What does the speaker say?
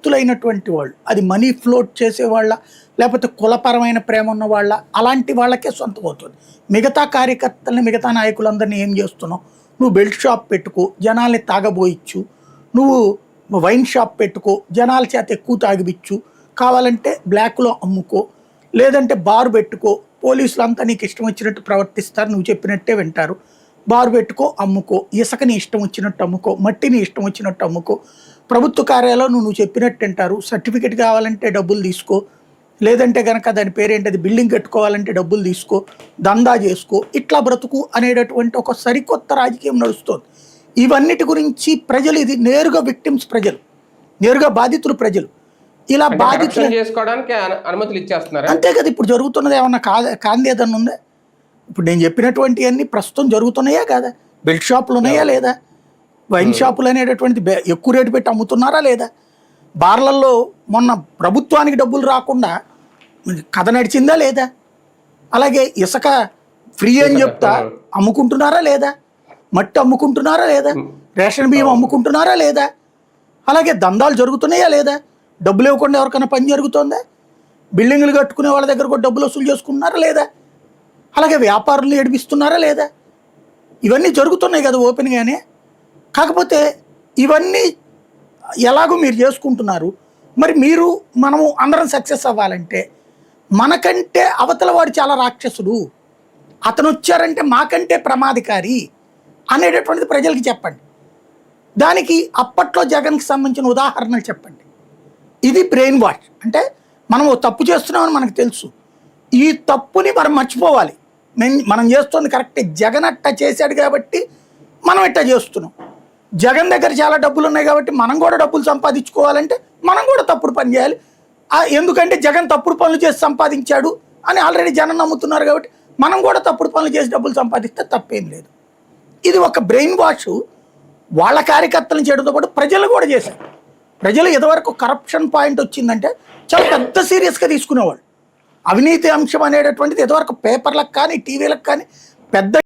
వ్యక్తులైనటువంటి వాళ్ళు, అది money float చేసేవాళ్ళ లేకపోతే కులపరమైన ప్రేమ ఉన్న వాళ్ళ, అలాంటి వాళ్ళకే సొంతం అవుతుంది. మిగతా కార్యకర్తల్ని, మిగతా నాయకులందరినీ ఏం చేస్తున్నావు? నువ్వు బెల్ట్ షాప్ పెట్టుకో, జనాల్ని తాగబోయిచ్చు. నువ్వు వైన్ షాప్ పెట్టుకో, జనాల చేత ఎక్కువ తాగిపిచ్చు. కావాలంటే బ్లాక్లో అమ్ముకో, లేదంటే బార్ పెట్టుకో. పోలీసులు అంతా నీకు ఇష్టం వచ్చినట్టు ప్రవర్తిస్తారు, నువ్వు చెప్పినట్టే వింటారు. బారు పెట్టుకో, అమ్ముకో. ఇసుకని ఇష్టం వచ్చినట్టు అమ్ముకో, మట్టిని ఇష్టం వచ్చినట్టు అమ్ముకో. ప్రభుత్వ కార్యాలయంలో నువ్వు చెప్పినట్టు వింటారు. సర్టిఫికెట్ కావాలంటే డబ్బులు తీసుకో, లేదంటే కనుక దాని పేరేంటది బిల్డింగ్ కట్టుకోవాలంటే డబ్బులు తీసుకో, దందా చేసుకో. ఇట్లా బ్రతుకు అనేటటువంటి ఒక సరికొత్త రాజకీయం నడుస్తుంది. ఇవన్నిటి గురించి ప్రజలు, ఇది నేరుగా విక్టిమ్స్ ప్రజలు, నేరుగా బాధితులు ప్రజలు. ఇలా బాధితులు చేసుకోవడానికి అనుమతులు ఇచ్చేస్తున్నారు అంతే కదా. ఇప్పుడు జరుగుతున్నది ఏమన్నా కాందేదన్న ఉందా? ఇప్పుడు నేను చెప్పినటువంటి అన్ని ప్రస్తుతం జరుగుతున్నాయా కాదా? బెల్ట్ షాపులు ఉన్నాయా లేదా? వైన్ షాపులు అనేటటువంటిది ఎక్కువ రేటు పెట్టి అమ్ముతున్నారా లేదా? బార్లల్లో మొన్న ప్రభుత్వానికి డబ్బులు రాకుండా కథ నడిచిందా లేదా? అలాగే ఇసుక ఫ్రీ అని చెప్తా అమ్ముకుంటున్నారా లేదా? మట్టి అమ్ముకుంటున్నారా లేదా? రేషన్ బియ్యం అమ్ముకుంటున్నారా లేదా? అలాగే దందాలు జరుగుతున్నాయా లేదా? డబ్బులు ఇవ్వకుండా ఎవరికైనా పని జరుగుతుందా? బిల్డింగ్లు కట్టుకునే వాళ్ళ దగ్గర కూడా డబ్బులు వసూలు చేసుకుంటున్నారా లేదా? అలాగే వ్యాపారులు ఏడిపిస్తున్నారా లేదా? ఇవన్నీ జరుగుతున్నాయి కదా ఓపెన్గానే. కాకపోతే ఇవన్నీ ఎలాగో మీరు చేసుకుంటున్నారు. మరి మనము అందరం సక్సెస్ అవ్వాలంటే మనకంటే అవతల వాడు చాలా రాక్షసుడు, అతను వచ్చారంటే మాకంటే ప్రమాదకారి అనేటటువంటిది ప్రజలకి చెప్పండి. దానికి అప్పట్లో జగన్కి సంబంధించిన ఉదాహరణలు చెప్పండి. ఇది బ్రెయిన్ వాష్. అంటే మనం తప్పు చేస్తున్నామని మనకు తెలుసు, ఈ తప్పుని మనం మర్చిపోవాలి. మనం చేస్తుంది కరెక్టే, జగన్ అట్టా చేశాడు కాబట్టి మనం ఇట్టా చేస్తున్నాం. జగన్ దగ్గర చాలా డబ్బులు ఉన్నాయి కాబట్టి మనం కూడా డబ్బులు సంపాదించుకోవాలంటే మనం కూడా తప్పుడు పని చేయాలి. ఎందుకంటే జగన్ తప్పుడు పనులు చేసి సంపాదించాడు అని ఆల్రెడీ జనం నమ్ముతున్నారు కాబట్టి మనం కూడా తప్పుడు పనులు చేసి డబ్బులు సంపాదిస్తే తప్పేం లేదు. ఇది ఒక బ్రెయిన్ వాష్ వాళ్ళ కార్యకర్తలను చేయడంతో పాటు ప్రజలు కూడా చేశారు. ప్రజలు ఇదివరకు కరప్షన్ పాయింట్ వచ్చిందంటే చాలా పెద్ద సీరియస్గా తీసుకునేవాళ్ళు. అవినీతి అంశం అనేటటువంటిది ఇదివరకు పేపర్లకు కానీ టీవీలకు కానీ పెద్ద